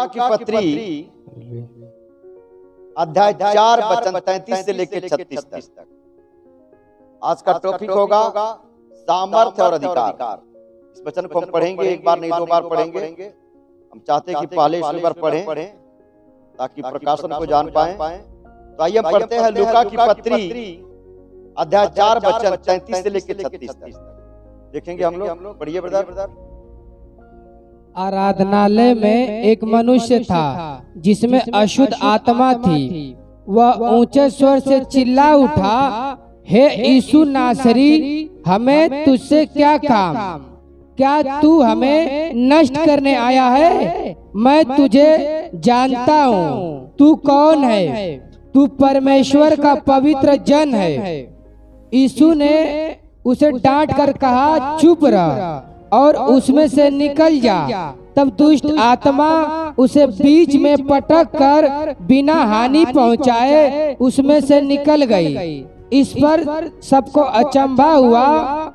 लूका की पत्री अध्याय 4 वचन 33 से लेकर 36 तक। आज का टॉपिक होगा सामर्थ्य और अधिकार। इस वचन को हम पढ़ेंगे, एक बार नहीं 2 बार पढ़ेंगे। हम चाहते हैं कि पहले इस बार पढ़ें ताकि प्रकाशन को जान पाएं। तो आइए हम पढ़ते हैं लूका की पत्री अध्याय 4 वचन 33 से लेकर 36 तक। देखेंगे हम लोग। पढ़िए ब्रदर। आराधनालय में एक मनुष्य था जिसमें अशुद्ध आत्मा थी। वह ऊंचे स्वर से चिल्ला उठा, हे यीशु नासरी, हमें तुझसे क्या काम? क्या तू हमें नष्ट करने आया है? मैं तुझे जानता हूँ। तू कौन है? तू परमेश्वर का पवित्र जन है। यीशु ने उसे डांट कर कहा, चुप रह और उसमें से निकल जा। तब दुष्ट आत्मा उसे बीच में पटक कर बिना हानि पहुंचाए उसमें से निकल गई। इस पर सबको अचंभा हुआ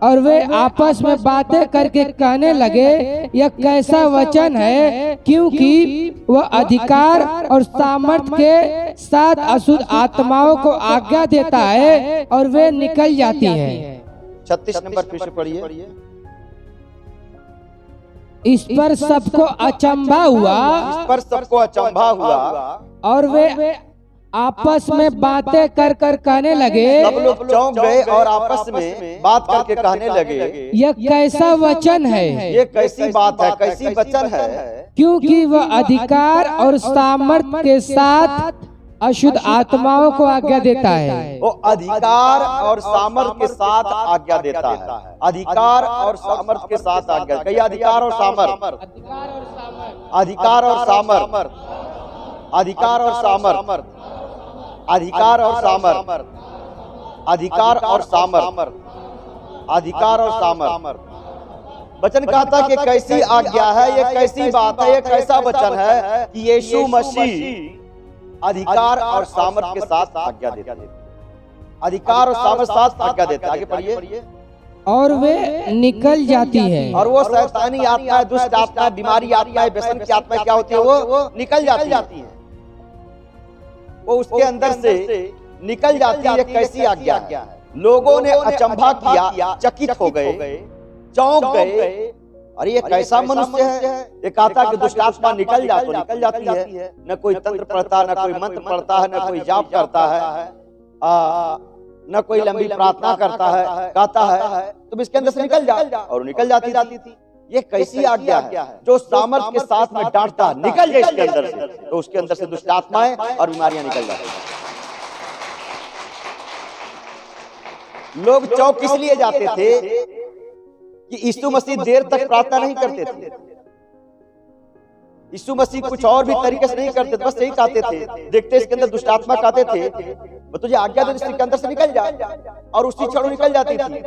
और वे आपस में बातें करके कहने लगे, यह कैसा वचन है, क्योंकि वह अधिकार और सामर्थ्य के साथ अशुद्ध आत्माओं को आज्ञा देता है और वे निकल जाती हैं। 36 नंबर फिर से पढ़िए। इस पर सबको अचंभा हुआ और वे आपस में बातें कर कहने लगे। सब लोग चौंक गए और आपस में बात करके कहने लगे, यह कैसा वचन है? ये कैसी बात है, कैसी वचन है? क्योंकि वह अधिकार और सामर्थ्य के साथ अशुद्ध आत्माओं को आज्ञा देता है। वो अधिकार और सामर्थ्य के साथ आज्ञा देता है। अधिकार और सामर्थ्य के साथ आज्ञा। कई अधिकार और सामर्थ्य, अधिकार और सामर्थ्य, अधिकार और सामर्थ्य, अधिकार और सामर्थ्य, अधिकार और सामर्थ्य, अधिकार और सामर्थ्य। वचन कहता कि कैसी आज्ञा है, ये कैसी बात है, ये कैसा वचन है कि यीशु मसीह अधिकार और सामर्थ्य के साथ आज्ञा देता है। अधिकार और सामर्थ्य के साथ आज्ञा देता है। आगे पढ़िए। और वे निकल जाती है। और वो शैतानी आत्मा, दुष्ट आत्मा, बीमारी आत्मा, व्यसन की आत्मा क्या होती है? वो निकल जाती है। वो उसके अंदर से निकल जाती है। कैसी आज्ञा है? लोगों ने अचंभा किया, चकित हो गए, चौंक गए। अरे ये कैसा मनुष्य है? ये कहता कि दुष्ट आत्मा निकल जा तो निकल जाती है। न कोई तंत्र पढ़ता, न कोई मंत्र पढ़ता है, न कोई जाप करता है, न कोई लंबी प्रार्थना करता है। कहता है तुम इसके अंदर से निकल जा, और निकल जाती थी। ये कैसी आज्ञा है? जो सामर्थ्य के साथ में डांटता, निकल जाए इसके अंदर से, तो उसके अंदर से दुष्ट आत्माएं और बीमारियां निकल जाती हैं। लोग चौंक इसलिए जाते थे कि यीशु मसीह देर तक प्रार्थना नहीं करते थे। यीशु मसीह कुछ और भी तरीके से नहीं करते थे, बस यही कहते थे। देखते इसके अंदर दुष्ट आत्मा कहते थे, तुझे आज्ञा दे इसके अंदर से निकल जा, और उसी क्षण निकल जाती थी।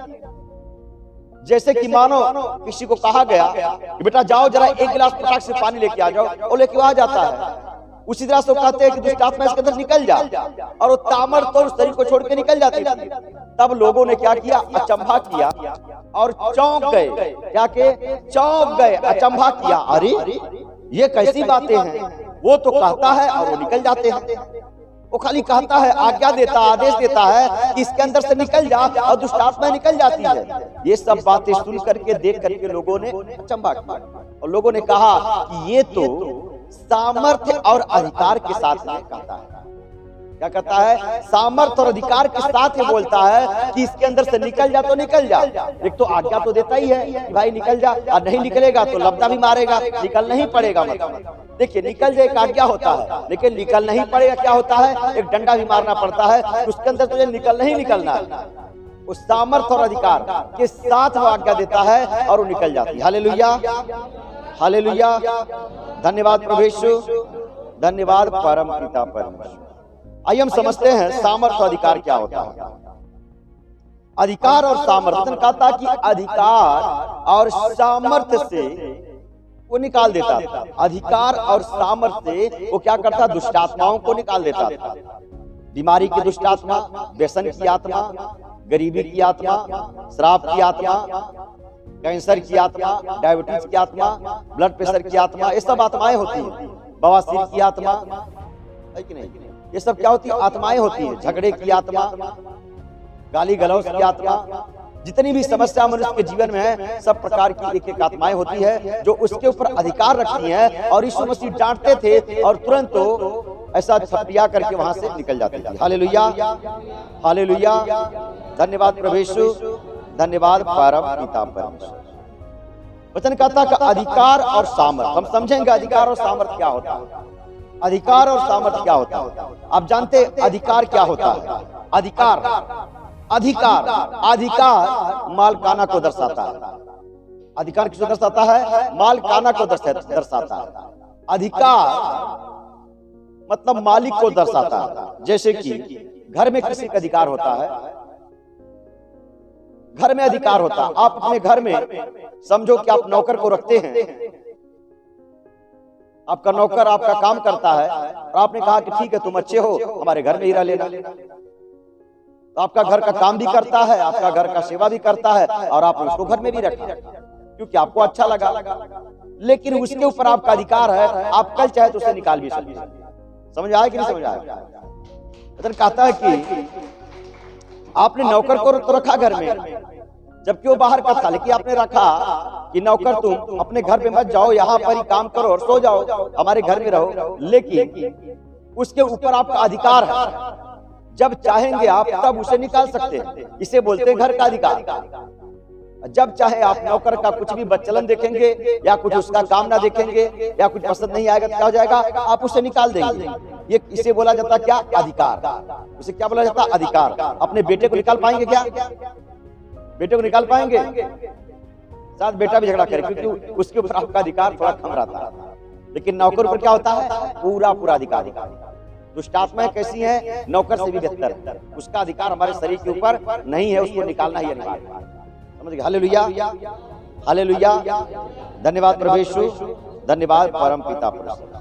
जैसे कि मानो किसी को कहा गया कि बेटा जाओ जरा 1 गिलास फटाक से पानी लेके आ जाओ, और लेके आ जाता है। उसी तरह से कहते हैं कि दुष्ट आत्मा इसके अंदर निकल जा, और वो तामर तो शरीर को छोड़ के निकल जाती थी। तब लोगों ने क्या किया? अचंभा किया और चौंक गए। क्या के? चौंक गए, अचंभा किया। अरे ये कैसी बातें हैं? वो तो कहता है और वो निकल जाते हैं। वो खाली कहता है, आज्ञा देता, आदेश देता है कि इसके अंदर से निकल जा, और दुष्ट आत्मा निकल जाती है। ये सब बातें सुन करके, देख करके लोगों ने अचंभा किया, और लोगों ने कहा कि ये तो सामर्थ्य और अधिकार के साथ कहता है। क्या कहता है? सामर्थ्य और अधिकार के साथ ये बोलता है कि इसके अंदर से निकल जा तो निकल जा। एक तो आज्ञा तो देता ही है कि भाई निकल जा, और नहीं निकलेगा तो लबदा भी मारेगा, निकलना ही पड़ेगा। मतलब देखिए, निकल जाए एक आज्ञा होता है, लेकिन निकल नहीं पड़ेगा क्या होता है? एक डंडा भी मारना पड़ता है। उसके अंदर तुझे निकलना ही निकलना है। उस सामर्थ्य और अधिकार के साथ वो आज्ञा देता है और वो निकल जाती है। Hallelujah, hallelujah. धन्यवाद प्रभु यीशु, धन्यवाद परम पिता परमेश्वर। आइए हम समझते हैं सामर्थ्य और अधिकार क्या होता है। अधिकार और सामर्थ्य कहता कि अधिकार और सामर्थ्य से वो निकाल देता था। अधिकार और सामर्थ्य से वो क्या करता? दुष्ट आत्माओं को निकाल देता था। बीमारी की दुष्ट आत्मा, व्यसन की आत्मा, गरीबी की आत्मा, श्राप की आत्मा, कैंसर की आत्मा, डायबिटीज की आत्मा, ब्लड प्रेशर की आत्मा, ये सब आत्माएं होती हैं। बवासीर की आत्मा है कि नहीं, ये सब क्या होती है? आत्माएं होती है। झगड़े की आत्मा, गाली गलौज की आत्मा, जितनी भी समस्या मनुष्य के जीवन में है, सब प्रकार की एक एक आत्माएं होती है जो उसके ऊपर अधिकार रखती हैं। और यीशु मसीह डांटते थे और तुरंत तो ऐसा छपटिया करके वहां से निकल जाते थे। हालेलुया, हालेलुया, धन्यवाद प्रभु यीशु, धन्यवाद परम पिता परमेश्वर। वचन कहता कि अधिकार और सामर्थ, हम समझेंगे अधिकार और सामर्थ क्या होता है। अधिकार और सामर्थ क्या होता है? आप जानते अधिकार क्या होता है? अधिकार, अधिकार, अधिकार मालकाना को दर्शाता है। अधिकार किसको दर्शाता है? मालकाना को दर्शाता है। अधिकार मतलब मालिक को दर्शाता है। जैसे कि घर में किसी का अधिकार होता है, घर में अधिकार होता है। आप अपने घर में समझो कि आप नौकर को रखते हैं, आपका नौकर आपका काम करता है और आपने कहा कि ठीक है तुम अच्छे हो, हमारे घर में ही रह लेना। तो आपका घर का काम भी करता है, आपका घर का सेवा भी करता है और आपने उसको घर में भी रखा क्योंकि आपको अच्छा लगा। लेकिन उसके ऊपर आपका अधिकार है, आप कल चाहे तो उसे निकाल भी सकते हैं। समझ आया कि नहीं समझ आया? वचन कहता है कि आपने नौकर को तो रखा घर में, जबकि वो बाहर का था, लेकिन आपने रखा कि नौकर तुम अपने घर पे मत जाओ, यहाँ पर ही काम करो और सो जाओ, हमारे घर में रहो। लेकिन उसके ऊपर आपका अधिकार है, जब चाहेंगे आप तब उसे निकाल सकते हैं। इसे बोलते हैं घर का अधिकार। जब चाहे आप नौकर का कुछ भी बच्चलन देखेंगे या कुछ उसका काम ना देखेंगे या कुछ पसंद नहीं आएगा तो क्या हो जाएगा? आप उसे निकाल देंगे। ये इसे बोला जाता क्या? अधिकार। उसे क्या बोला जाता? अधिकार। अपने बेटे को निकाल पाएंगे क्या? बेटे को निकाल पाएंगे? साथ बेटा भी झगड़ा करे क्योंकि उसके ऊपर आपका अधिकार थोड़ा कम रहता है। लेकिन नौकर पर क्या होता है? पूरा पूरा अधिकार। दुष्टात्माएं कैसी हैं? नौकर से भी बेहतर है। उसका अधिकार हमारे शरीर के ऊपर नहीं है, उसको निकालना ही अनिवार्य है। समझ गए? हालेलुया, हालेलुया, धन्यवाद प्रभु यीशु, धन्यवाद परम पिता परमेश्वर।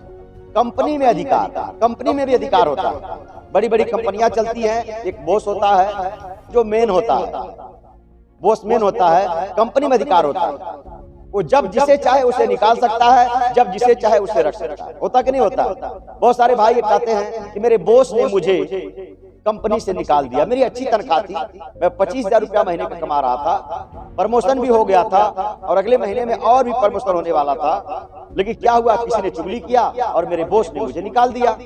कंपनी में अधिकार, कंपनी में भी अधिकार होता है। बड़ी बड़ी कंपनियां चलती हैं, एक बॉस होता है जो मेन होता है, बॉस मेन होता है। कंपनी में अधिकार होता है, वो जब जिसे चाहे उसे निकाल सकता है, जब जिसे चाहे उसे रख सकता है। होता कि नहीं होता? बहुत सारे भाई ये कहते हैं कि मेरे बॉस ने मुझे कंपनी से निकाल दिया, मेरी अच्छी तनख्वाह थी, मैं 25,000 रुपया महीने का कमा रहा था, प्रमोशन भी हो गया था और अगले महीने में और भी प्रमोशन होने वाला था। लेकिन क्या हुआ? किसी ने चुगली किया और मेरे बॉस ने मुझे निकाल दिया।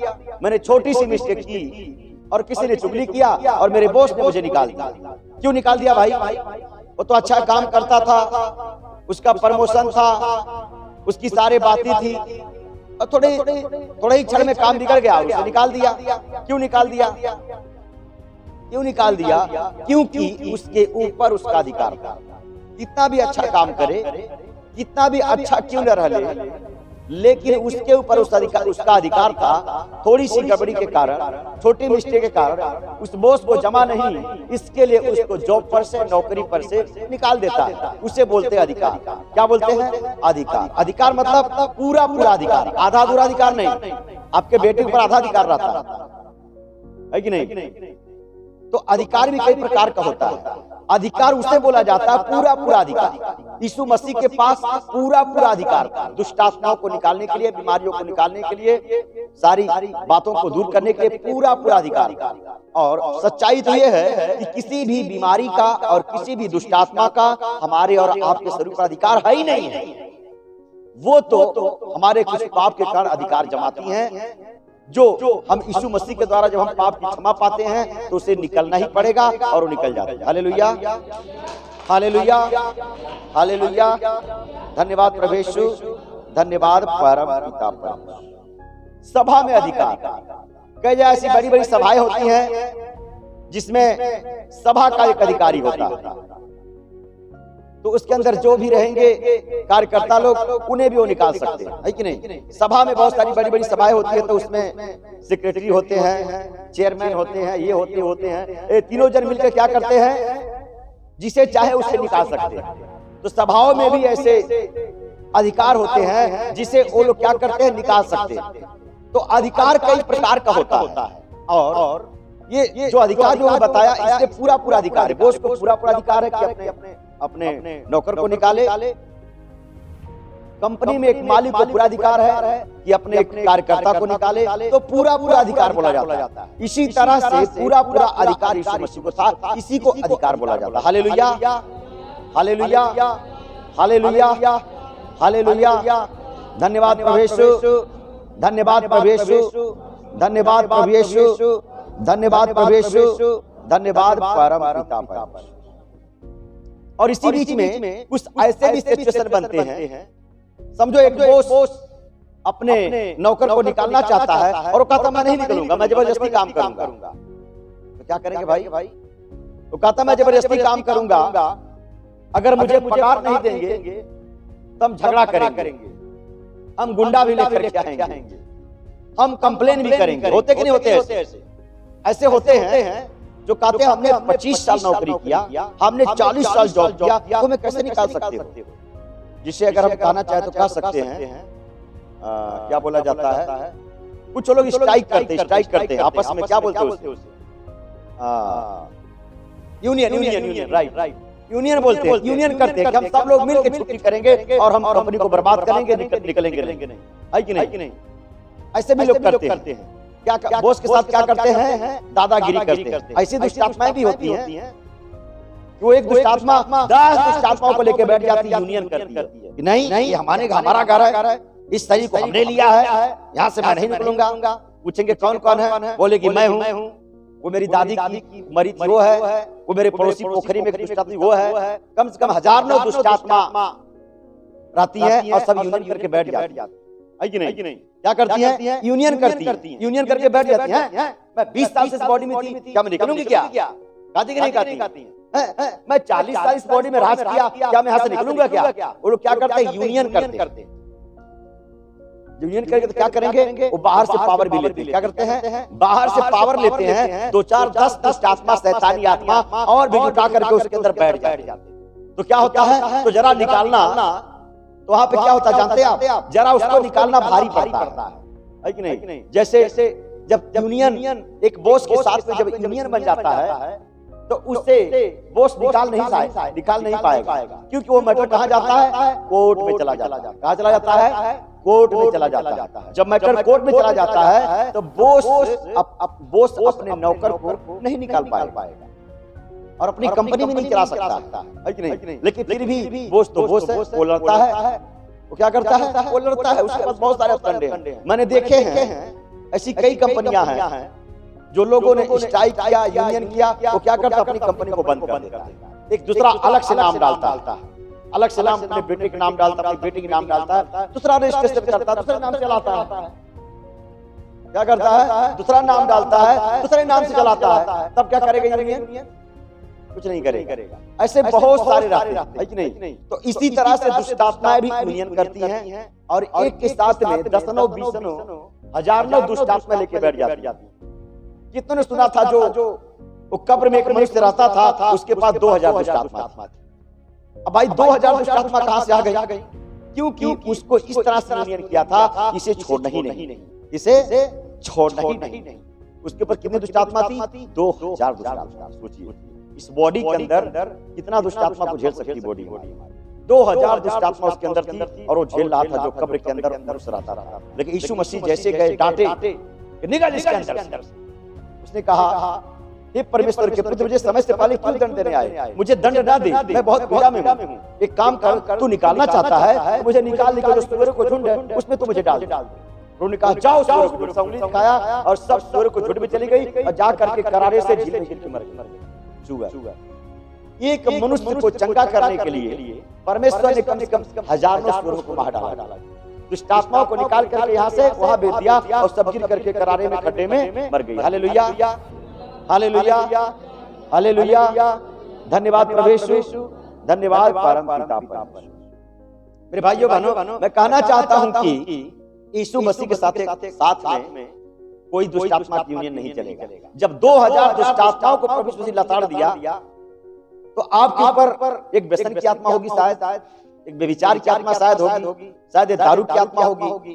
मैंने छोटी सी मिस्टेक की और किसी ने चुगली किया और मेरे बॉस ने मुझे निकाल दिया। क्यों निकाल दिया भाई? वो तो अच्छा काम करता था, उसका प्रमोशन था, उसकी सारी बातें थी और थोड़े ही क्षण में काम बिगड़ गया, उसे निकाल दिया। क्यों निकाल दिया? क्यों निकाल दिया? क्योंकि उसके ऊपर उसका अधिकार था। कितना भी अच्छा काम करे, कितना भी अच्छा क्यों न रहे, लेकिन उसके ऊपर उसका अधिकार था। थोड़ी सी गड़बड़ी के कारण, छोटी मिस्टेक के कारण उस बॉस को जमा नहीं, इसके लिए उसको जॉब पर से, नौकरी पर से निकाल देता है। उसे बोलते हैं अधिकार। क्या बोलते हैं? अधिकार। अधिकार मतलब पूरा पूरा अधिकार, आधा अधूरा अधिकार नहीं। आपके बेटे पर आधा अधिकार रहता है कि नहीं? तो अधिकार भी कई प्रकार का होता है। अधिकार उसे बोला जाता है पूरा पूरा अधिकार। यीशु मसीह के पास पूरा पूरा अधिकार था, दुष्टात्माओं को निकालने के लिए, बीमारियों को निकालने के लिए, सारी बातों को दूर करने के लिए पूरा पूरा अधिकार। और सच्चाई तो यह है कि किसी भी बीमारी का और किसी भी दुष्टात्मा का हमारे और आपके शरीर पर अधिकार है ही नहीं है। वो तो हमारे कुछ पाप के कारण अधिकार जमाती हैं, जो हम यीशु मसीह के द्वारा जब हम पाप की क्षमा पाते हैं तो उसे निकलना ही पड़ेगा और वो निकल जाता है। हालेलुया, हालेलुया, हालेलुया, धन्यवाद प्रभु यीशु, धन्यवाद परम पिता परमेश्वर। सभा में अधिकार, कई ऐसी बड़ी बड़ी सभाएं होती हैं जिसमें सभा का एक अधिकारी होता है, तो उसके अंदर जो भी रहेंगे कार्यकर्ता लोग, उन्हें भी वो निकाल सकते हैं, है कि नहीं? सभा में बहुत सारी बड़ी बड़ी सभाएं होती है, तो उसमें सेक्रेटरी होते हैं, चेयरमैन होते हैं, ये होते हैं, ये तीनों जन मिलकर क्या करते हैं? जिसे चाहे उससे निकाल सकते हैं। तो सभाओं में भी ऐसे अधिकार होते हैं जिसे वो लोग क्या करते हैं? निकाल सकते हैं। तो अधिकार कई प्रकार का होता है और ये जो अधिकार जो बताया, इससे पूरा पूरा अधिकार है। बॉस को पूरा पूरा अधिकार है कि अपने नौकर को निकाले, कंपनी में एक मालिक को पूरा अधिकार है कि अपने एक कार्यकर्ता को निकाले, तो पूरा अधिकार बोला जाता है। इसी तरह से पूरा अधिकार यीशु मसीह को था, इसी को अधिकार बोला जाता है। Hallelujah, hallelujah, hallelujah, hallelujah. धन्यवाद प्रभु यीशु, धन्यवाद प्रभु यीशु, धन्यवाद प्रभु यीशु, धन्यवाद प्रभु यीशु, धन्यवाद परम पिता परमेश्वर। और इसी बीच में कुछ ऐसे भी सिचुएशन बनते हैं, समझो एक बॉस अपने नौकर को निकालना चाहता है और वो कहता मैं नहीं निकलूंगा, मैं जबरदस्ती काम करूंगा। तो क्या करेंगे भाई? तो कहता मैं जबरदस्ती काम करूंगा, अगर मुझे पगार नहीं देंगे तो हम झगड़ा करेंगे, हम गुंडा भी लेकर के आएंगे, हम कंप्लेन भी करेंगे। होते कि नहीं होते? ऐसे होते हैं जो कहते हैं हमने 25 साल नौकरी किया, हमने 40 साल जॉब किया, तो मैं कैसे निकाल सकते हो? जिसे अगर हम कहना चाहे तो कह सकते हैं क्या बोला जाता है, कुछ लोग स्ट्राइक करते हैं आपस में, क्या बोलते हैं? यूनियन, राइट, यूनियन बोलते हैं, यूनियन करते हैं कि हम सब लोग मिलकर छुट्टी करेंगे और हम कंपनी को बर्बाद करेंगे, निकलेंगे नहीं, है कि नहीं? ऐसे भी लोग करते हैं। क्या बॉस के साथ क्या करते हैं? दादागिरी करते हैं। ऐसी दुष्ट आत्माएं भी होती हैं, वो एक दुष्ट आत्मा 10 दुष्ट आत्माओं को लेकर बैठ जाती है, यूनियन करती है कि नहीं ये हमारा घर है, इस शरीर को हमने लिया है, यहाँ से मैं नहीं निकलूंगा। पूछेंगे कौन कौन है? बोलेगी मैं हूँ, वो मेरी दादी की मरी थी वो है, वो मेरे पड़ोसी पोखरी में दुष्ट आत्मा वो है। कम से कम 1000 दुष्ट आत्मा रहती है और सब यूनियन करके बैठ जाती है कि नहीं? क्या करती है? यूनियन करती है, यूनियन करके बैठ जाती है। मैं 20 साल से इस बॉडी में थी, क्या मैं निकलूंगी? क्या कहती कि नहीं कहती? मैं 40 साल इस बॉडी में राज किया, क्या मैं यहाँ से निकलूंगा? क्या वो लोग क्या करते हैं? यूनियन करते। यूनियन करके तो क्या करेंगे? वो बाहर से पावर भी लेते हैं। क्या करते हैं? बाहर से पावर लेते हैं, 2 4 10 दुष्ट आत्मा, शैतानी आत्मा और भी जुटा करके उसके अंदर बैठ जाते। तो क्या होता है? तो जरा निकालना, तो वहां पे क्या होता है जानते हैं आप? जरा उसको निकालना भारी पड़ता है कि नहीं? जैसे जब यूनियन एक बॉस के साथ में जब यूनियन बन जाता है तो उससे बॉस निकाल नहीं पाएगा, क्योंकि वो मैटर कहाँ जाता है? कोर्ट में चला जाता है। कहाँ चला जाता है? कोर्ट में चला जाता है। जब मैटर कोर्ट में चला जाता है तो बॉस अपने नौकर को नहीं निकाल पाएगा और अपनी कंपनी में नहीं चला सकता, है कि नहीं? लेकिन फिर भी बॉस तो बॉस है, वो लड़ता है। वो क्या करता है? वो लड़ता है। उसके पास बहुत सारे फंडे हैं। मैंने देखे हैं ऐसी कई कंपनियां हैं जो लोगों ने स्ट्राइक किया, यूनियन किया, वो क्या करता है? अपनी कंपनी को बंद कर देता है। एक दूसरा अलग से नाम डालता है, अलग से नाम अपने बेटे के नाम डालता है, अपनी बेटी के नाम डालता है, दूसरा रजिस्ट्रेशन करता है, दूसरे नाम से चलाता है। क्या करता है? दूसरा नाम डालता है, दूसरे नाम से चलाता है। तब क्या करेगा यूनियन? कुछ नहीं करेगा। ऐसे बहुत सारे रहते हैं, है कि नहीं? तो इसी तरह से दुष्ट आत्माएं भी यूनियन करती हैं और एक के साथ में 10 20 1000 दुष्ट आत्मा लेके बैठ जाती है। कितनों ने सुना था जो वो कब्र में एक मनुष्य रहता था, उसके पास 2000 दुष्ट आत्मा थी। अब भाई 2000 दुष्ट आत्मा कहां से आ गई? क्योंकि उसको इस तरह से यूनियन किया था, इसे छोड़ना ही नहीं, इसे छोड़ना ही नहीं। उसके ऊपर कितनी दुष्ट आत्मा थी? 2000 दुष्ट आत्मा। सोचिए इस बॉडी के अंदर कितना दुष्ट आत्मा को झेल सकती बॉडी? 2000 दुष्ट आत्मा उसके अंदर थी और वो झेल रहा था जो कब्र के अंदर मनुष्य रहता था। लेकिन यीशु मसीह जैसे गए, डांटे, निकल इसके अंदर। उसने कहा हे परमेश्वर के पुत्र, मुझे समय से पहले क्यों दंड देने आए? मुझे दंड ना दे, मैं बहुत पीड़ा में हूं। एक काम कर, तू निकालना चाहता है, मुझे निकाल जो सूअर को झुंड है उसमें तू मुझे डाल दे। उन्होंने कहा जाओ, सूअर को उंगली दिखाया और सब सूअर को झुंड में चली गई और जा करके करारे से झील में गिर के मर गई। एक मनुष्य को चंगा करने के लिए परमेश्वर ने कम से कम 1000 सूअरों को मार डाला। दुष्ट आत्माओं को निकाल करके यहाँ से वहां भेज दिया और सब गिर करके करारे में, खड्डे में मर गई। Hallelujah, hallelujah, hallelujah. धन्यवाद प्रभु यीशु, धन्यवाद परम पिता परमेश्वर। मेरे भाइयों बहनों, मैं कहना चाहता हूं कि यीशु मसीह के साथ में कोई दुष्ट आत्मा की यूनियन नहीं चलेगा। जब 2000 दुष्ट आत्माओं को प्रभु यीशु मसीह लताड़ दिया तो आपके ऊपर एक व्यसन की आत्मा होगी, शायद एक व्यभिचार की आत्मा शायद होगी, शायद एक दारू की आत्मा होगी।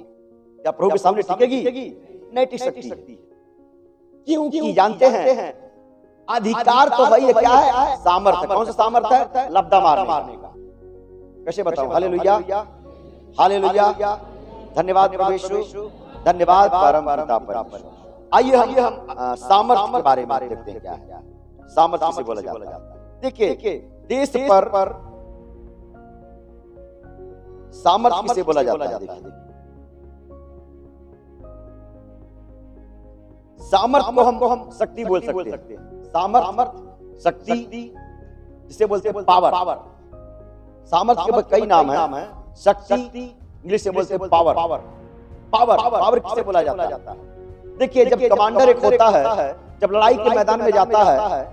क्या प्रभु के सामने टिकेगी? नहीं टिक सकती। क्योंकि जानते हैं अधिकार तो भाई ये क्या है? सामर्थ्य। कौन सा सामर्थ्य है? लब्धा मारने का। कैसे बताऊं? हालेलुया, हालेलुया, धन्यवाद प्रभु यीशु, धन्यवाद परम पिता परमेश्वर। आइए हम सामर्थ्य के बारे में देखते हैं क्या है सामर्थ्य से बोला जाता है। देखिए देश पर सामर्थ्य से बोला जाता है। सामर्थ्य को हम शक्ति बोल सकते हैं। सामर्थ्य शक्ति जिसे बोलते हैं पावर। सामर्थ्य के कई नाम है। शक्ति इंग्लिश से बोलते हैं पावर। पावर किसे बोला जाता है? देखिए जब कमांडर एक होता है, जब लड़ाई के मैदान में जाता है,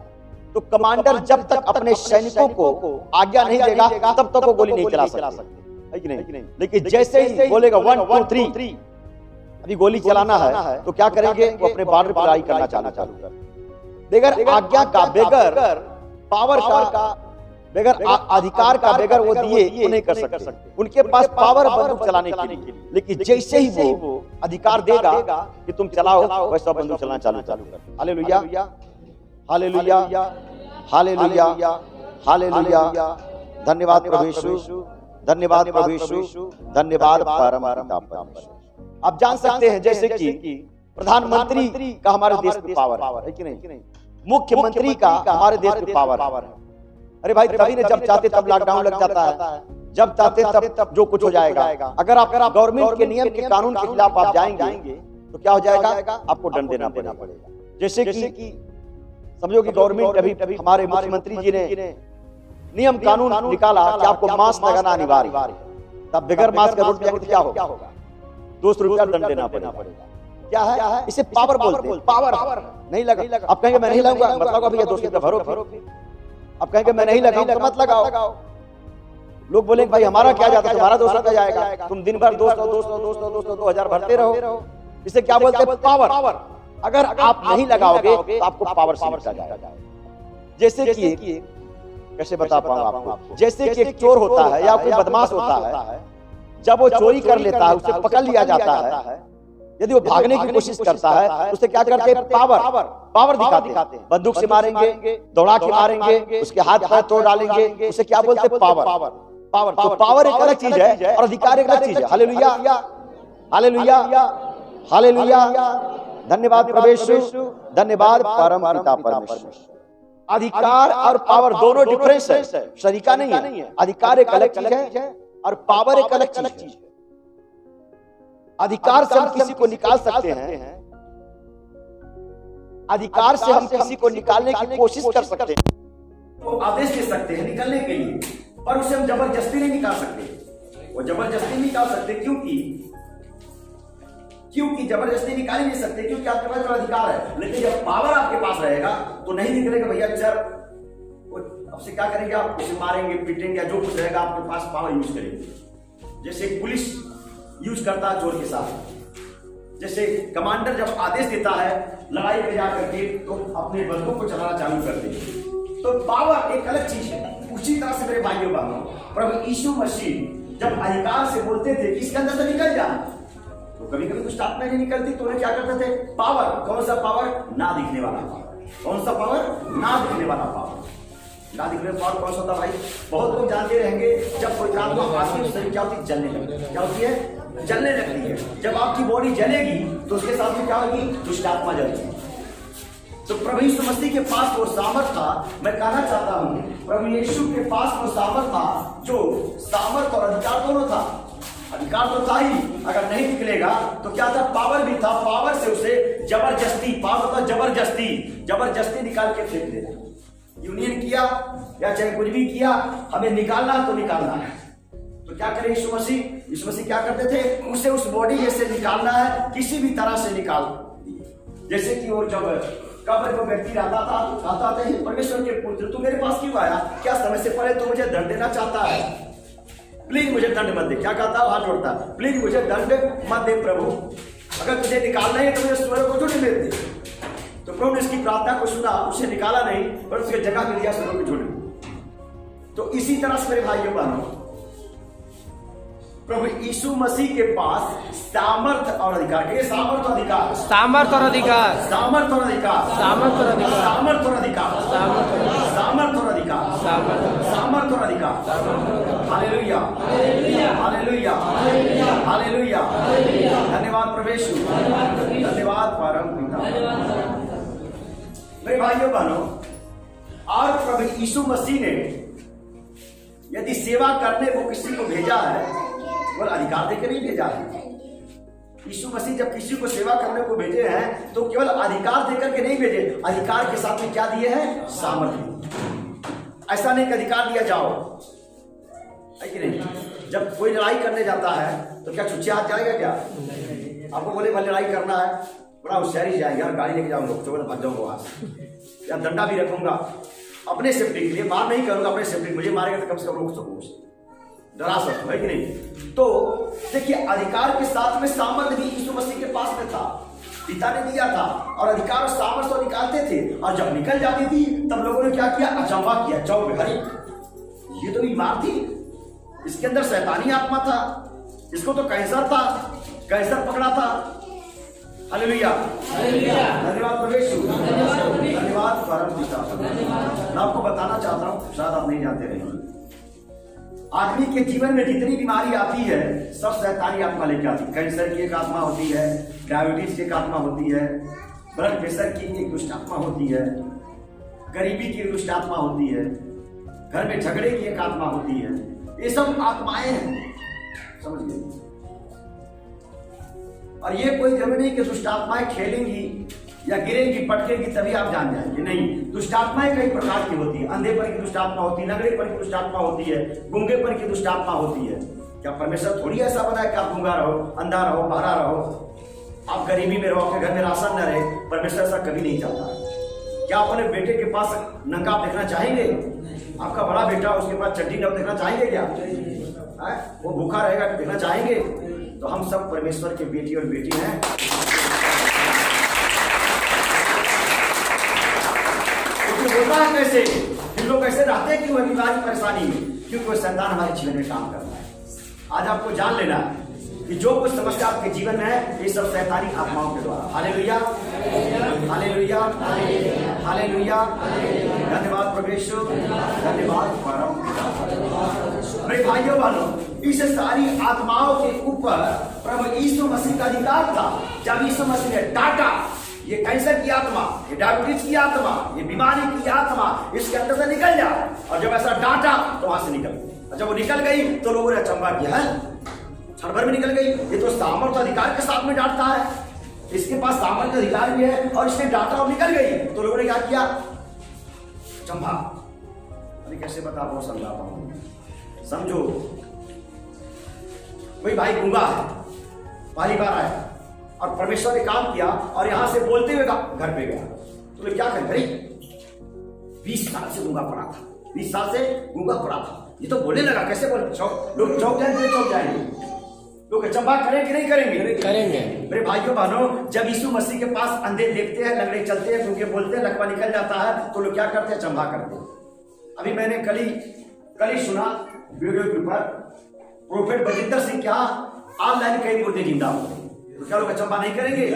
तो कमांडर जब तक अपने सैनिकों को आज्ञा नहीं देगा तब तक वो गोली नहीं चला सकते, है कि नहीं? लेकिन जैसे ही बोलेगा 1 2 3 अभी गोली चलाना है, तो क्या करेंगे? वो अपने बॉर्डर पर लड़ाई करना चालू कर। बगैर आज्ञा का, बगैर पावर का, बगैर अधिकार का, बगैर वो दिए वो नहीं कर सकते। उनके पास पावर बंदूक चलाने के लिए, लेकिन जैसे ही वो अधिकार देगा कि तुम चलाओ, वैसा बंदूक चलाना चालू कर। हालेलुया, हालेलुया, हालेलुया, हालेलुया, धन्यवाद प्रभु यीशु, धन्यवाद प्रभु यीशु, धन्यवाद परम पिता परमेश्वर। आप जान सकते हैं जैसे कि प्रधानमंत्री का हमारे देश में पावर है कि नहीं? मुख्यमंत्री का हमारे देश में पावर है। अरे भाई तभी ने जब चाहते तब लॉकडाउन लग जाता है, जब चाहते तब जो कुछ हो जाएगा। अगर आप गवर्नमेंट के नियम के कानून के खिलाफ आप जाएंगे तो क्या हो जाएगा? आपको दंड देना पड़ेगा। जैसे कि समझो कि गवर्नमेंट अभी हमारे मुख्यमंत्री जी ने नियम कानून निकाला कि आपको मास्क लगाना अनिवार्य है, तब बगैर मास्क का रोड जाएंगे तो क्या होगा? 200 रुपया दंड देना पड़ेगा। क्या है? इसे पावर बोलते हैं। पावर नहीं लगा, आप कहेंगे मैं नहीं लगाऊंगा, मतलब अभी 200 रुपया भरो। आप कहेंगे मैं नहीं लगाऊंगा तो मत लगाओ। लोग बोलेंगे भाई हमारा क्या जाता है, तुम्हारा 200 रुपया जाएगा, तुम दिन भर 200 2000 भरते रहो। इसे क्या बोलते हैं? पावर। अगर आप नहीं लगाओगे तो आपको पावर से निपटा जाएगा। जैसे कि कैसे बता पाऊं आपको? जैसे कि एक चोर होता है या कोई बदमाश होता है, जब वो चोरी कर लेता है उसे पकड़ लिया जाता है, यदि वो भागने की कोशिश करता है तो उसे क्या करते हैं? पावर दिखाते हैं। बंदूक से मारेंगे, दौड़ा के मारेंगे, उसके हाथ पैर तोड़ डालेंगे, उसे क्या बोलते हैं? पावर। तो पावर एक अलग चीज है और अधिकार एक अलग चीज है। हालेलुया, हालेलुया, हालेलुया, धन्यवाद प्रभु यीशु, धन्यवाद परम पिता परमेश्वर। अधिकार और पावर दोनों डिफरेंस है, शरीका नहीं है। अधिकार एक अलग चीज है और पावर एक अलग चीज है। अधिकार से हम किसी को निकाल सकते हैं, अधिकार से हम किसी को निकालने की कोशिश कर सकते हैं, तो आदेश दे सकते हैं निकलने के लिए, पर उसे हम जबरदस्ती नहीं निकाल सकते। वो जबरदस्ती नहीं निकाल सकते क्योंकि जबरदस्ती निकाल ही नहीं सकते, क्योंकि आपके पास अधिकार है। लेकिन जब पावर आपके पास रहेगा तो नहीं निकलेगा भैया। सर अब से क्या करेंगे? आप उसे मारेंगे, पीटेंगे, जो कुछ रहेगा आपके पास पावर यूज करेंगे। जैसे पुलिस यूज करता है चोर के साथ, जैसे कमांडर जब आदेश देता है लड़ाई में जाकर के तो अपने बंदूक को चलाना चालू करते हैं। तो पावर एक अलग चीज है। उसी तरह से मेरे भाइयों बहनों, प्रभु यीशु मसीह जब अधिकार से बोलते थे कि इसके अंदर से निकल जा, तो कभी कभी कुछ आत्मा नहीं निकलती तो उन्हें क्या करते थे? पावर। कौन सा पावर? ना दिखने वाला पावर। कौन सा पावर? ना दिखने वाला पावर। ना दिखने वाला पावर कौन सा था भाई? बहुत लोग जानते रहेंगे, जब कोई आत्मा आती है शरीर क्या होती है? जलने लगती है। क्या होती है? जलने लगती है। जब आपकी बॉडी जलेगी तो उसके साथ में क्या होगी? दुष्ट आत्मा जलती है। तो प्रभु यीशु मसीह के पास वो सामर्थ था। मैं कहना चाहता हूं प्रभु यीशु के पास वो सामर्थ था, जो सामर्थ और अधिकार दोनों था। अधिकार तो था ही, अगर नहीं निकलेगा तो क्या था? पावर भी था। पावर से उसे जबरदस्ती, पावर था जबरदस्ती निकाल के फेंक देना। यूनियन किया या चाहे कुछ भी किया, हमें निकालना तो निकालना है। तो क्या करे यीशु मसीह क्या करते थे? उसे उस बॉडी में से निकालना है, किसी भी तरह से निकाल। जैसे कि वो जब कब्र में व्यक्ति रहता था, कहता था परमेश्वर के पुत्र तू मेरे पास क्यों आया? क्या समय से पहले तो मुझे दंड देना चाहता है? प्लीज मुझे दंड मत दे। क्या कहता है? हाथ जोड़ता, प्लीज मुझे दंड मत दे प्रभु, अगर तुझे निकालना है तो मुझे स्वर्ग को छोड़ दे। तो प्रभु ने इसकी प्रार्थना को सुना, उसे निकाला नहीं पर उसके जगह में दिया स्वर्ग को छोड़। तो इसी तरह से मेरे भाइयों बहनों, प्रभु यीशु मसीह के पास सामर्थ और अधिकार, सामर्थ और अधिकार, सामर्थ और अधिकार, सामर्थ और अधिकार, सामर्थ और अधिकार, सामर्थ और अधिकार, सामर्थ और अधिकार, सामर्थ और अधिकार, सामर्थ और अधिकार। हालेलुया। Hallelujah, hallelujah, hallelujah. धन्यवाद प्रभु यीशु, धन्यवाद परम पिता। मेरे भाइयों बहनों, और प्रभु यीशु मसीह ने यदि सेवा करने को किसी को भेजा है, केवल अधिकार देकर नहीं भेजा है। यीशु मसीह जब किसी को सेवा करने को भेजे हैं तो केवल अधिकार देकर के नहीं भेजे, अधिकार के साथ में क्या दिए हैं? सामर्थ्य। ऐसा नहीं कि अधिकार दिया जाओ, है कि नहीं? जब कोई लड़ाई करने जाता है तो क्या छुच्छे हाथ जाएगा? क्या आपको बोले भाई लड़ाई करना है, बड़ा होशियारी से जाएगा, गाड़ी लेके जाऊंगा, चौबल भाग जाऊंगा वहां से, या डंडा भी रखूंगा अपने सेफ्टी के लिए, मार नहीं करूंगा अपने सेफ्टी, मुझे मारेगा तो कम से कम रोक सकूं उसे, डरा सकूं, है कि नहीं? तो देखिए अधिकार के साथ में सामर्थ्य भी यीशु मसीह के पास में था, पिता ने दिया था, और अधिकार और सामर्थ्य तो निकालते थे, और जब निकल जाती थी तब लोगों ने क्या किया? अचंभा किया, चौक में, अरे ये तो बीमार थी, इसके अंदर शैतानी आत्मा था, इसको तो कैंसर था, कैंसर पकड़ा था। हालेलुया, धन्यवाद प्रभु यीशु, धन्यवाद परम पिता। मैं आपको बताना चाहता हूं, शायद आप नहीं जानते रहे, आदमी के जीवन में जितनी बीमारी आती है सब शैतानी आत्मा लेके आती है। कैंसर की एक आत्मा होती है, डायबिटीज की एक आत्मा होती है, ब्लड प्रेशर की एक दुष्ट आत्मा होती है, गरीबी की एक दुष्ट आत्मा होती है, घर में झगड़े की एक आत्मा होती है। ये सब आत्माएं हैं, समझ गए? और ये कोई जरूरी नहीं कि दुष्ट आत्माएं खेलेंगी या गिरेंगी पटकेगी तभी आप जान जाएंगे, नहीं। दुष्ट आत्माएं कई प्रकार की होती है, अंधेपन की दुष्ट आत्मा होती है, नगड़ेपन की दुष्ट आत्मा होती है, गूंगेपन की दुष्ट आत्मा होती है। क्या परमेश्वर थोड़ी ऐसा बनाए कि आप गूंगा रहो, अंधा रहो, बहरा रहो, आप गरीबी में रहो, आपके घर में राशन न रहे? परमेश्वर ऐसा कभी नहीं चाहता। क्या आप अपने बेटे के पास नंगा देखना चाहेंगे? आपका बड़ा बेटा, उसके पास चड्डी न देखना चाहेंगे? क्या वो भूखा रहेगा देखना चाहेंगे? तो हम सब परमेश्वर के बेटी और बेटी हैं। होता है कैसे, फिर लोग कैसे रहते हैं? क्यों? बीमारी परेशानी में, क्योंकि वो शैतान हमारे जीवन में काम कर रहा है। आज आपको जान लेना है कि जो कुछ समस्या आपके जीवन में है ये सब शैतानी आत्माओं के द्वारा। हालेलुया, हालेलुया, हालेलुया, धन्यवाद प्रभु यीशु, धन्यवाद परम पिता। मेरे भाइयों बहनों, इस सारी आत्माओं के ऊपर प्रभु यीशु मसीह का अधिकार था। जब यीशु मसीह ने डांटा, ये कैंसर की आत्मा, ये डायबिटीज की आत्मा, ये बीमारी की आत्मा इसके अंदर से निकल जा, और जब ऐसा डांटा तो वहां से निकल गई। जब वो निकल गई तो लोगों ने अचंभा किया, है क्षण भर में निकल गई, ये तो सामर्थ्य अधिकार के साथ में डांटता है, इसके पास सामर्थ्य अधिकार भी है, और इसने डांटा और निकल गई। तो लोगों ने क्या किया? अचंभा। अरे कैसे बता पाऊं, समझा पाऊं? समझो, कोई भाई गूंगा है, पहली बार आया और परमेश्वर ने काम किया और यहां से बोलते हुए घर पे गया, तो क्या करें? 20 साल से गूंगा पड़ा था, 20 साल से गूंगा पड़ा था, ये तो बोलने लगा। कैसे बोले? लोग चौक जाएंगे, चौक जाएंगे, लोग अचंभा करें कि नहीं करेंगे? करेंगे। मेरे भाइयों बहनों, जब यीशु मसीह के पास अंधे देखते हैं, लंगड़े चलते हैं, क्योंकि बोलते हैं, लकवा निकल जाता है, तो लोग क्या करते हैं? अचंभा करते हैं। अभी मैंने कल ही सुना वीडियो के ऊपर, प्रोफेट बजिंदर सिंह क्या ऑनलाइन कई मुर्दे जिंदा हो गए, तो क्या लोग अचंभा नहीं करेंगे?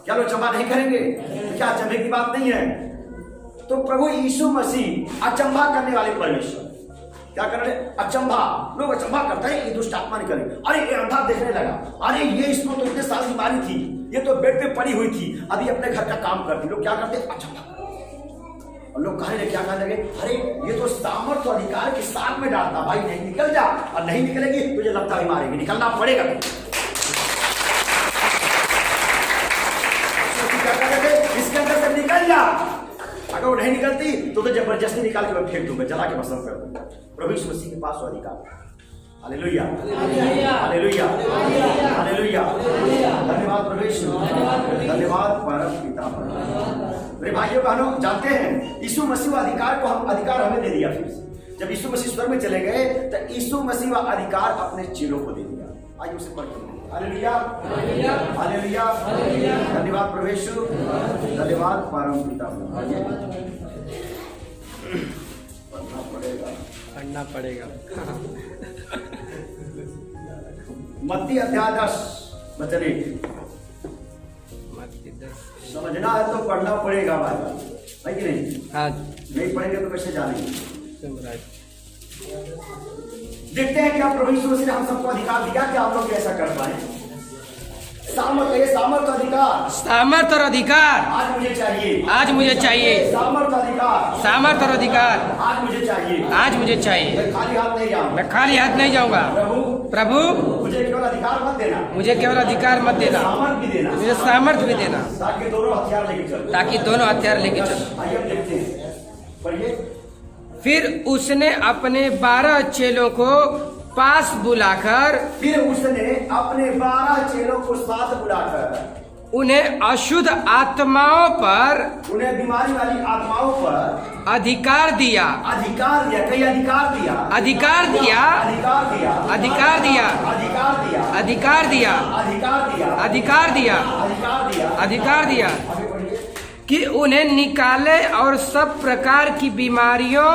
क्या लोग अचंभा नहीं करेंगे? तो क्या अचंभे की बात नहीं है? तो प्रभु यीशु मसीह अचंभा करने वाले परमेश्वर क्या कर रहे? अचंभा। लोग अचंभा करते हैं, ये दुष्ट आत्मा निकले, अरे ये अंधा देखने लगा, अरे ये इसको तो इतने साल बीमारी थी, ये तो बेड पे पड़ी हुई थी, अभी अपने घर का काम करती। लोग क्या करते? अचंभा। और लोग कहने लगे, क्या कहने लगे? अरे ये तो सामर्थ्य अधिकार के साथ में डालता, भाई नहीं निकल जा, और नहीं निकलेगी तुझे लगता है मारेंगे, निकलना पड़ेगा। इसके अंदर से निकल जा, अगर वो नहीं निकलती तो जबरदस्ती निकाल के मैं फेंक दूंगा, जला के भस्म कर दूंगा। प्रभु यीशु मसीह के पास वो अधिकार। हालेलुया, हालेलुया, हालेलुया, धन्यवाद प्रभु यीशु, धन्यवाद परम पिता। मेरे भाइयों बहनों, जानते हैं यीशु मसीह अधिकार को अधिकार हमें दे दिया। फिर जब यीशु मसीह स्वर्ग में चले गए तो यीशु मसीह अधिकार अपने चेलों को दे दिया। आइए उसे पढ़ते हैं। हालेलुया, हालेलुया, धन्यवाद प्रभु यीशु, धन्यवाद परम पिता। पढ़ना पड़ेगा। मत्ती अध्याय 10 वचन 1। समझना है तो पढ़ना पड़ेगा भाई, है कि नहीं? हाँ, नहीं पढ़ेंगे तो कैसे जानेंगे? देखते हैं कि आप प्रभु यीशु मसीह ने हम सबको अधिकार दिया कि आप लोग ऐसा कर पाए। सामर्थ अधिकार, सामर्थ और अधिकार आज मुझे चाहिए, आज मुझे चाहिए। सामर्थ अधिकार, सामर्थ और अधिकार आज मुझे चाहिए, आज मुझे चाहिए। मैं खाली हाथ नहीं जाऊंगा, मैं खाली हाथ नहीं जाऊंगा। प्रभु मुझे केवल अधिकार मत देना, मुझे केवल अधिकार मत देना, सामर्थ भी देना, मुझे सामर्थ भी देना, ताकि दोनों हथियार लेके चलो, ताकि दोनों हथियार लेके चलो। आइए अब देखते हैं, पढ़िए। फिर उसने अपने 12 चेलों को पास बुलाकर फिर उसने अपने 12 चेलों को साथ बुलाकर उन्हें अशुद्ध आत्माओं पर उन्हें बीमारी वाली आत्माओं पर अधिकार दिया, अधिकार दिया, कई अधिकार दिया, अधिकार दिया, अधिकार दिया, अधिकार दिया, अधिकार दिया, अधिकार दिया, अधिकार दिया, अधिकार दिया, अधिकार दिया, अधिकार दिया आगे बढ़िए। कि उन्हें निकाले और सब प्रकार की बीमारियों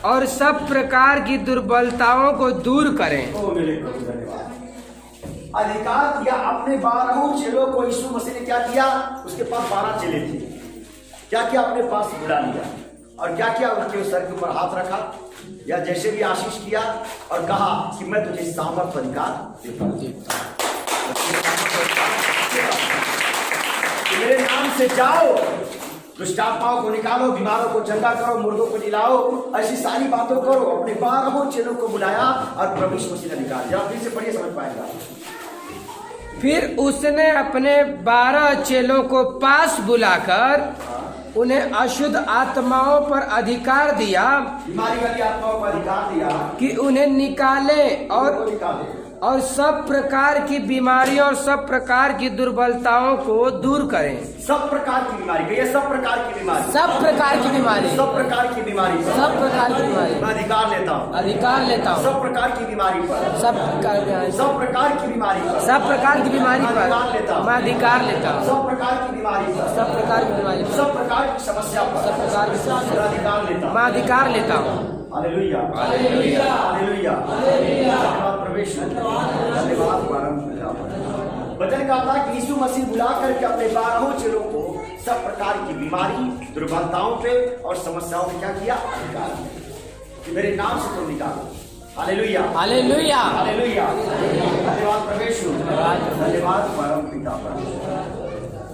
और सब प्रकार की दुर्बलताओं को दूर करें। ओ मेरे प्रभु धन्यवाद। अधिकार दिया अपने 12 चेलों को। यीशु मसीह ने क्या किया? उसके पास 12 चेले थे। क्या किया? अपने पास बुला लिया और क्या किया? उनके सर के ऊपर हाथ रखा या जैसे भी आशीष किया और कहा कि मैं तुझे सामर्थ अधिकार देता हूं, मेरे नाम से जाओ, दुष्ट आत्माओं को निकालो, बीमारों को चंगा करो, मुर्दों को जिलाओ, ऐसी सारी बातों करो। अपने 12 चेलों को बुलाया और प्रभु यीशु मसीह ने निकाल दिया। फिर से पढ़िए, समझ पाएगा। फिर उसने अपने 12 चेलों को पास बुलाकर उन्हें अशुद्ध आत्माओं पर अधिकार दिया, बीमारी वाली आत्माओं पर अधिकार दिया कि उन्हें निकाले निकाले और सब प्रकार की बीमारियों और सब प्रकार की दुर्बलताओं को दूर करें। सब प्रकार की बीमारी, कहिए सब प्रकार की बीमारी, सब प्रकार की बीमारी, सब प्रकार की बीमारी पर सब प्रकार की बीमारी मैं अधिकार लेता हूँ, अधिकार लेता हूँ। सब प्रकार की बीमारी पर, सब प्रकार की सब प्रकार की बीमारी पर, सब प्रकार की बीमारी पर मैं अधिकार लेता हूँ। सब प्रकार की बीमारी पर, सब प्रकार की बीमारी पर, सब प्रकार की समस्या पर, सब प्रकार की समस्या मैं अधिकार लेता हूँ। मैं अधिकार लेता हूँ। हालेलुया, हालेलुया, हालेलुया, धन्यवाद प्रवेश, धन्यवाद परम। वचन का था कि यीशु मसीह बुला करके अपने 12 चेलों को सब प्रकार की बीमारी, दुर्बलताओं पे और समस्याओं पे क्या किया? अधिकार दिया कि मेरे नाम से तुम निकालो। हालेलुया, हालेलुया, हालेलुया, धन्यवाद प्रवेश, धन्यवाद परम पिता पर।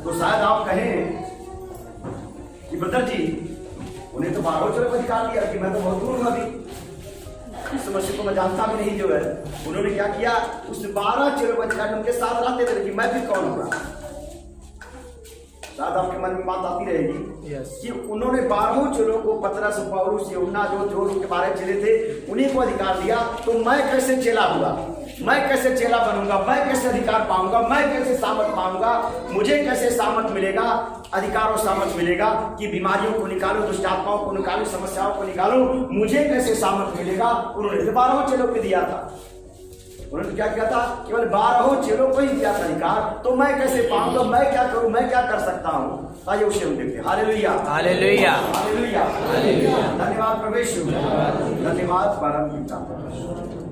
तो शायद आप कहें कि ब्रदर जी, उन्हें तो 12 चेलों को अधिकार दिया कि मैं तो बहुत दूर हूं अभी, इस मसीह को मैं जानता भी नहीं जो है। उन्होंने क्या किया? उस 12 चेलों को अधिकार उनके साथ रहते थे कि मैं भी कौन हूँ। शायद आपके मन में बात आती रहेगी कि उन्होंने 12 चेलों को, पतरस, पौलुस, यूहन्ना, जो उनके 12 चेले थे, उन्हीं को अधिकार दिया। तो मैं कैसे चेला हुआ? मैं कैसे चेला बनूंगा? मैं कैसे अधिकार पाऊंगा? मैं कैसे सामर्थ पाऊंगा? मुझे कैसे सामर्थ मिलेगा, अधिकार और सामर्थ मिलेगा कि बीमारियों को निकालो, दुष्ट आत्माओं को निकालो, समस्याओं को निकालो? मुझे कैसे सामर्थ मिलेगा? उन्होंने 12 चेलों को दिया था। उन्होंने क्या किया था? केवल 12 चेलों को ही दिया था अधिकार। तो मैं कैसे पाऊंगा? मैं क्या करूं? मैं क्या कर सकता हूं? आइए उसे हम देखते हैं। हालेलुया, हालेलुया, हालेलुया, धन्यवाद प्रवेश, धन्यवाद परम पिता।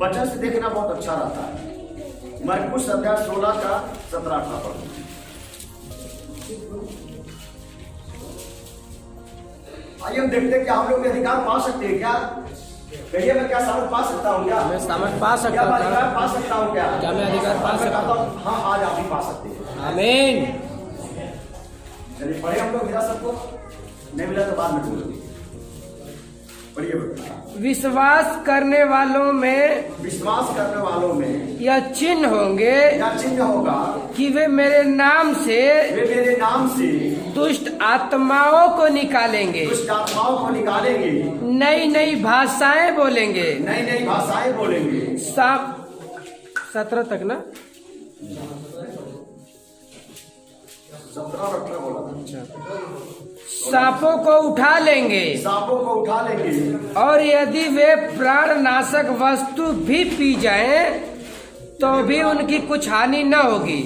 वचन से देखना बहुत अच्छा रहता है। मरकुस अध्याय 16 का 17-18 पढ़ो। आइए हम देखते हैं कि हम लोग भी अधिकार पा सकते हैं क्या? कहिए, मैं क्या सामर्थ पा सकता हूँ क्या? मैं सामर्थ पा सकता क्या मैं हूँ? अधिकार पा सकता हूँ क्या? क्या मैं अधिकार पा सकता हूँ? हाँ, आज आप भी पा सकते हैं। आमीन। चलिए पढ़े हम लोग। मिला सबको? नहीं मिला तो बाद में बोलोगे। पढ़िए। विश्वास करने वालों में, विश्वास करने वालों में यह चिन्ह होंगे, क्या चिन्ह होगा? कि वे मेरे नाम से, वे मेरे नाम से दुष्ट आत्माओं को निकालेंगे, दुष्ट आत्माओं को निकालेंगे, नई नई भाषाएं बोलेंगे, नई नई भाषाएं बोलेंगे। 17 तक ना, 17 और 18 बोला। सांपों को उठा लेंगे, सांपों को उठा लेंगे, और यदि वे प्राणनाशक वस्तु भी पी जाएं तो भी उनकी कुछ हानि न होगी।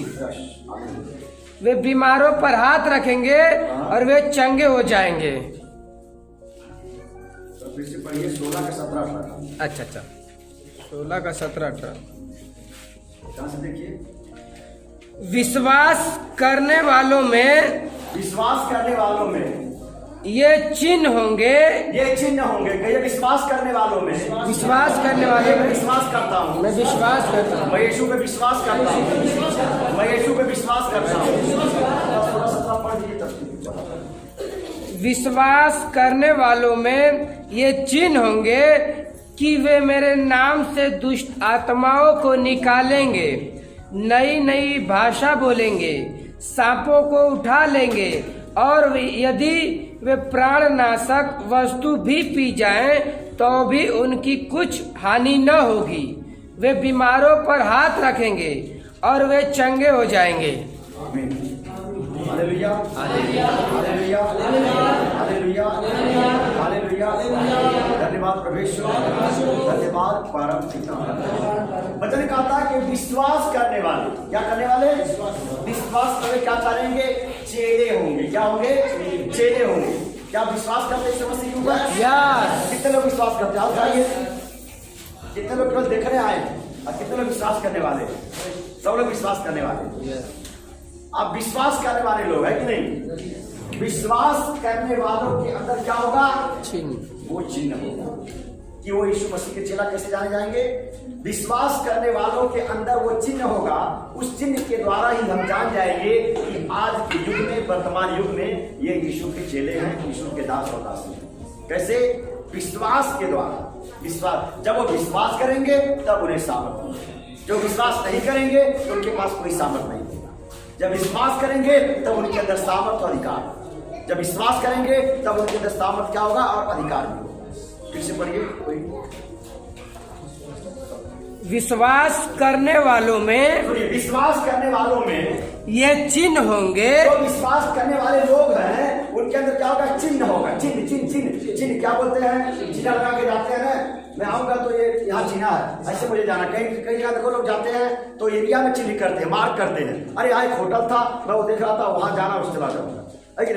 वे बीमारों पर हाथ रखेंगे और वे चंगे हो जाएंगे। तो फिर से पढ़िए 16 का 17-18। अच्छा, 16 का 17-18। कहां से देखिए? विश्वास करने वालों में, विश्वास करने वालों में ये चिन्ह होंगे, ये चिन्ह होंगे। कहिए विश्वास करने वालों में, विश्वास करने वाले मैं विश्वास करता हूँ, मैं विश्वास करता हूँ, मैं यीशु पे विश्वास करता हूँ, मैं यीशु पे विश्वास करता हूँ। थोड़ा सा पढ़ दीजिए तब। विश्वास करने वालों में ये चिन्ह होंगे कि वे मेरे नाम से दुष्ट आत्माओं को निकालेंगे, नई नई भाषा बोलेंगे, सांपों को उठा लेंगे, और यदि वे प्राणनाशक वस्तु भी पी जाएं तो भी उनकी कुछ हानि न होगी। वे बीमारों पर हाथ रखेंगे और वे चंगे हो जाएंगे। Hallelujah, hallelujah, hallelujah, hallelujah, hallelujah. धन्यवाद परमेश्वर, धन्यवाद परम पिता। वचन कहता है कि विश्वास करने वाले क्या करने वाले? विश्वास करने क्या करेंगे? चेले होंगे। क्या होंगे? चेले होंगे। क्या विश्वास करते हैं मसीह के ऊपर? कितने लोग विश्वास करते हैं? आप बताइए, कितने लोग केवल देखने आए और कितने लोग विश्वास करने वाले? सब लोग विश्वास करने वाले। आप विश्वास करने वाले लोग है कि नहीं? विश्वास करने वालों के अंदर क्या होगा? चिन्ह। वो चिन्ह होगा कि वो यीशु मसीह के चेला कैसे जाने जाएंगे? विश्वास करने वालों के अंदर वो चिन्ह होगा। उस चिन्ह के द्वारा ही हम जान जाएंगे कि आज के युग में, वर्तमान युग में ये यीशु के चेले हैं, यीशु के दास और दासी हैं। कैसे? विश्वास के द्वारा। विश्वास, जब वो विश्वास करेंगे तब उन्हें सामर्थ मिलेगा। जो विश्वास नहीं करेंगे तो उनके पास कोई सामर्थ नहीं होगा। जब विश्वास करेंगे तब उनके अंदर सामर्थ और अधिकार। जब विश्वास करेंगे तब उनके अंदर सामर्थ क्या होगा? और अधिकार भी होगा। फिर से पढ़िए कोई। विश्वास करने वालों में, विश्वास करने वालों में ये चिन्ह होंगे। जो विश्वास करने वाले लोग हैं उनके अंदर क्या होगा? चिन्ह होगा। चिन्ह, चिन्ह, चिन्ह, चिन्ह क्या बोलते हैं? चिन्ह लगा के जाते हैं ना, मैं आऊंगा तो ये यहाँ चिन्ह है, ऐसे मुझे जाना। कहीं कहीं का देखो लोग जाते हैं तो एरिया में चिन्ह करते हैं, मार्क करते हैं। अरे यहाँ एक होटल था, मैं वो देख रहा था, वहां जाना, उस चला जाऊंगा।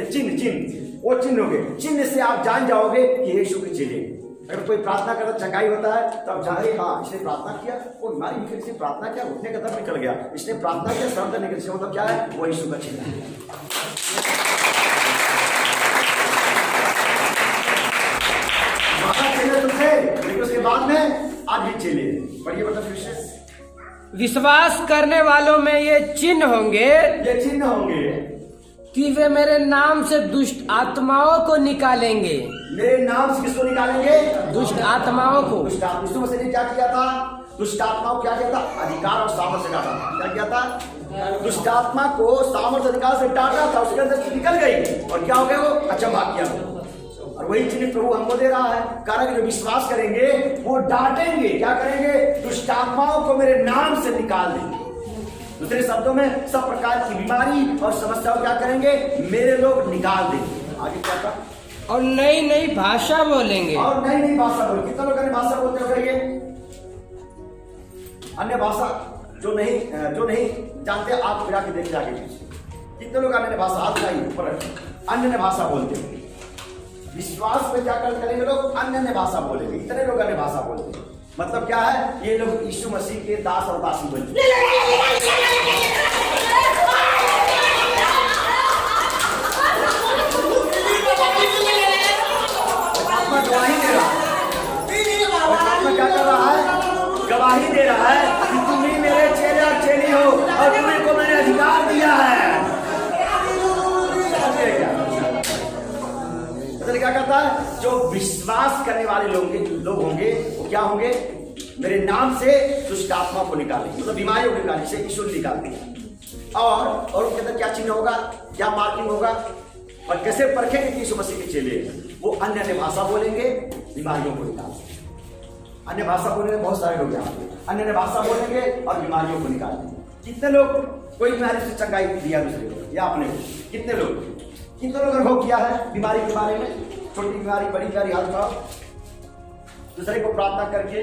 चिन्ह, चिन्ह, वो चिन्ह होंगे। चिन्ह से आप जान जाओगे कि यीशु के चेले। अगर कोई प्रार्थना करता चंगाई होता है तब जाने, हाँ इसने प्रार्थना किया, वो बीमारी निकल, इसने प्रार्थना किया, घुटने का दर्द निकल गया, इसने प्रार्थना किया, सर दर्द निकल, मतलब क्या है? वो यीशु का चिन्ह है। चेले तो थे, लेकिन उसके बाद में आज भी चेले। पढ़िए मतलब फिर से। विश्वास करने वालों में ये चिन्ह होंगे, ये चिन्ह होंगे कि वे मेरे नाम से दुष्ट आत्माओं को निकालेंगे। मेरे नाम से किसको निकालेंगे? दुष्ट आत्माओं को। दुष्ट आत्मा, यीशु मसीह ने क्या किया था? दुष्ट आत्माओं क्या किया था? अधिकार और सामर्थ्य से डांटा था। क्या किया था? दुष्ट आत्मा को सामर्थ्य अधिकार से डांटा था, उसके अंदर निकल गई और क्या हो गया? वो अचंभा किया। और वही चिन्ह प्रभु हमको दे रहा है। कारण जो विश्वास करेंगे वो डांटेंगे, क्या करेंगे? दुष्ट आत्माओं को मेरे नाम से निकाल देंगे। दूसरे शब्दों में सब प्रकार की बीमारी और समस्याओं क्या करेंगे? मेरे लोग निकाल देंगे। आगे क्या था? और नई नई भाषा बोलेंगे। और नई नई भाषा बोलेंगे। कितने लोग अन्य भाषा बोलते हो? करिए अन्य भाषा जो नहीं जानते आप फिर आके देखिए आगे पीछे। कितने लोग अन्य भाषा हाथ लाइए ऊपर अन्य भाषा बोलते हैं? विश्वास में क्या करेंगे लोग? अन्य भाषा बोलेंगे। इतने लोग अन्य भाषा बोलते हैं, मतलब क्या है? ये लोग यीशु मसीह के दास और दासी बोलते हैं। आत्मा गवाही दे रहा है। आत्मा क्या कर रहा है? गवाही दे रहा है कि तुम ही मेरे चेले और चेली हो और तुम्हें को मैंने अधिकार दिया है। क्या कहता है? जो विश्वास करने वाले लोग होंगे वो क्या होंगे? मेरे नाम से दुष्ट आत्मा को निकालेंगे, मतलब बीमारियों को निकालेंगे, से ईश्वर निकालते हैं। और उनके अंदर क्या चिन्ह होगा? क्या मार्किंग होगा? और कैसे परखेंगे कि यीशु मसीह के चेले? वो अन्य भाषा बोलेंगे, बीमारियों को निकालेंगे। अन्य भाषा बोलेंगे, बहुत सारे लोग यहाँ अन्य भाषा बोलेंगे और बीमारियों को निकालेंगे। कितने लोग कोई बीमारी से चंगाई दिया दूसरे को या अपने? कितने लोग अनुभव किया है बीमारी के बारे में? छोटी बीमारी, बड़ी बीमारी, हाथ उठाओ। दूसरे को प्रार्थना करके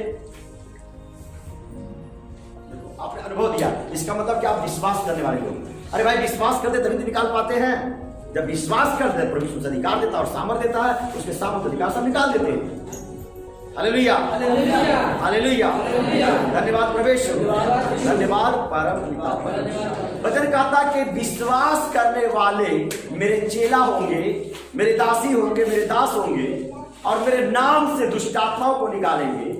आपने अनुभव दिया, इसका मतलब कि आप विश्वास करने वाले लोग। अरे भाई विश्वास करते तभी तो निकाल पाते हैं। जब विश्वास करते हैं प्रभु उससे अधिकार देता है और सामर्थ्य देता है, उसके सामर्थ्य अधिकार सब निकाल देते हैं। हालेलुया, हालेलुया, धन्यवाद परमेश्वर, धन्यवाद परम पिता। वचन कहता कि विश्वास करने वाले मेरे चेला होंगे, मेरे दासी होंगे, मेरे दास होंगे और मेरे नाम से दुष्ट आत्माओं को निकालेंगे,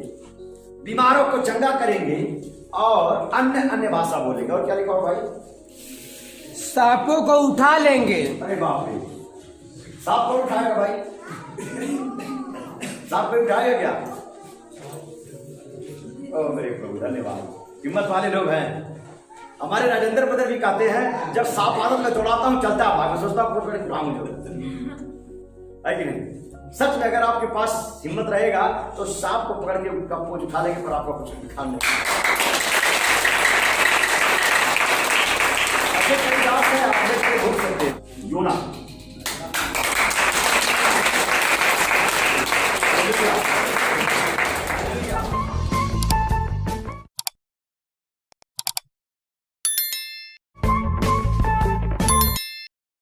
बीमारों को चंगा करेंगे और अन्य अन्य भाषा बोलेंगे। और क्या लिखा हो भाई? सांपों को उठा लेंगे। अरे बाप रे, सांप को उठाएगा भाई? सांप को उठाएगा क्या? ओ मेरे प्रभु धन्यवाद, हिम्मत वाले लोग हैं। हमारे राजेंद्र ब्रदर भी कहते हैं जब सांप आदत में दौड़ाता हूं चलता भाग, सोचता हूं है कि नहीं? सच में अगर आपके पास हिम्मत रहेगा तो सांप को पकड़ के उसका पोंछ उठा लेंगे पर आपको कुछ खा नहीं। ऐसे कई बात है आप भूल सकते हैं। योना